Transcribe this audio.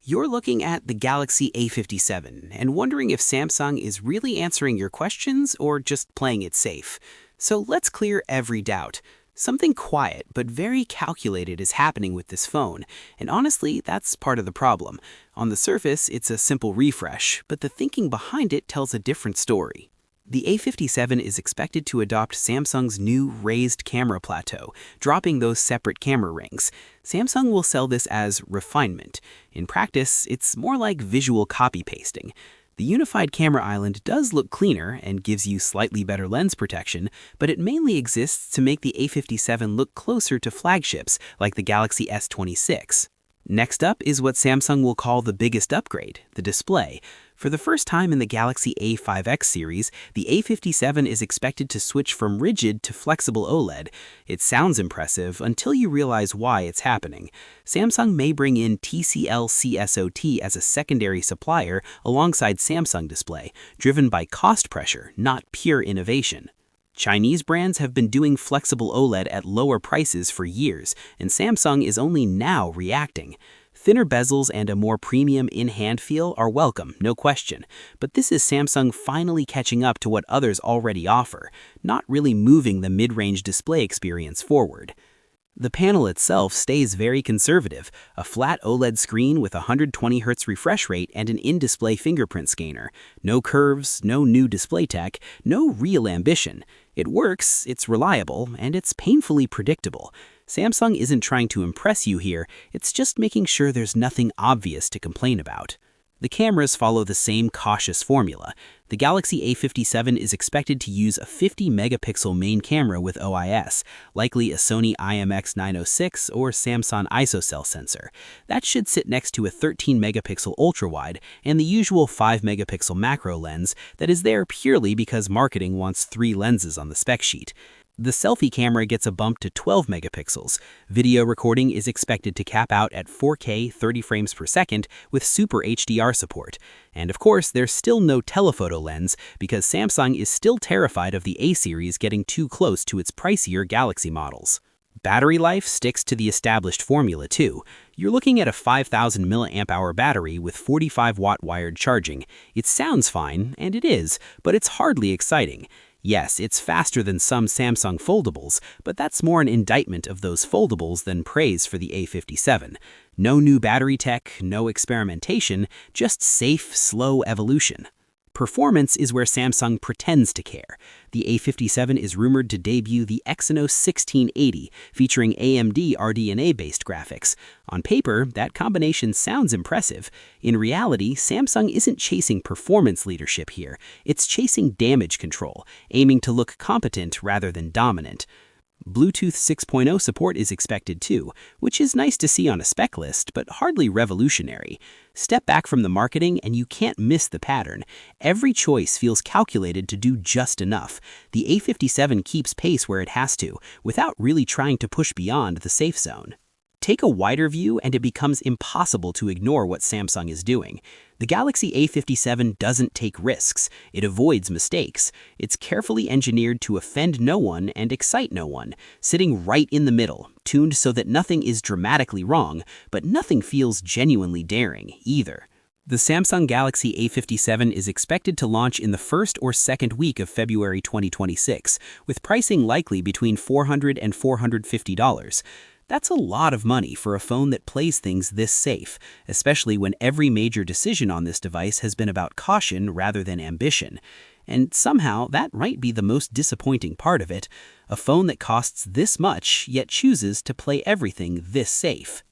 You're looking at the Galaxy A57 and wondering if Samsung is really answering your questions or just playing it safe. So let's clear every doubt. Something quiet but very calculated is happening with this phone, and honestly, that's part of the problem. On the surface, it's a simple refresh, but the thinking behind it tells a different story. The A57 is expected to adopt Samsung's new raised camera plateau, dropping those separate camera rings. Samsung will sell this as refinement. In practice, it's more like visual copy-pasting. The unified camera island does look cleaner and gives you slightly better lens protection, but it mainly exists to make the A57 look closer to flagships like the Galaxy S26. Next up is what Samsung will call the biggest upgrade, the display. For the first time in the Galaxy A5X series, the A57 is expected to switch from rigid to flexible OLED. It sounds impressive until you realize why it's happening. Samsung may bring in TCL CSOT as a secondary supplier alongside Samsung Display, driven by cost pressure, not pure innovation. Chinese brands have been doing flexible OLED at lower prices for years, and Samsung is only now reacting. Thinner bezels and a more premium in-hand feel are welcome, no question, but this is Samsung finally catching up to what others already offer, not really moving the mid-range display experience forward. The panel itself stays very conservative, a flat OLED screen with a 120Hz refresh rate and an in-display fingerprint scanner. No curves, no new display tech, no real ambition. It works, it's reliable, and it's painfully predictable. Samsung isn't trying to impress you here, it's just making sure there's nothing obvious to complain about. The cameras follow the same cautious formula. The Galaxy A57 is expected to use a 50-megapixel main camera with OIS, likely a Sony IMX906 or Samsung ISOCELL sensor. That should sit next to a 13-megapixel ultrawide and the usual 5-megapixel macro lens that is there purely because marketing wants 3 lenses on the spec sheet. The selfie camera gets a bump to 12 megapixels. Video recording is expected to cap out at 4K 30 frames per second with Super HDR support. And of course, there's still no telephoto lens because Samsung is still terrified of the A series getting too close to its pricier Galaxy models. Battery life sticks to the established formula too. You're looking at a 5,000 mAh battery with 45-watt wired charging. It sounds fine, and it is, but it's hardly exciting. Yes, it's faster than some Samsung foldables, but that's more an indictment of those foldables than praise for the A57. No new battery tech, no experimentation, just safe, slow evolution. Performance is where Samsung pretends to care. The A57 is rumored to debut the Exynos 1680, featuring AMD RDNA-based graphics. On paper, that combination sounds impressive. In reality, Samsung isn't chasing performance leadership here. It's chasing damage control, aiming to look competent rather than dominant. Bluetooth 6.0 support is expected too, which is nice to see on a spec list, but hardly revolutionary. Step back from the marketing and you can't miss the pattern. Every choice feels calculated to do just enough. The A57 keeps pace where it has to, without really trying to push beyond the safe zone. Take a wider view and it becomes impossible to ignore what Samsung is doing. The Galaxy A57 doesn't take risks. It avoids mistakes. It's carefully engineered to offend no one and excite no one, sitting right in the middle, tuned so that nothing is dramatically wrong, but nothing feels genuinely daring either. The Samsung Galaxy A57 is expected to launch in the first or second week of February 2026, with pricing likely between $400 and $450. That's a lot of money for a phone that plays things this safe, especially when every major decision on this device has been about caution rather than ambition. And somehow, that might be the most disappointing part of it, a phone that costs this much yet chooses to play everything this safe.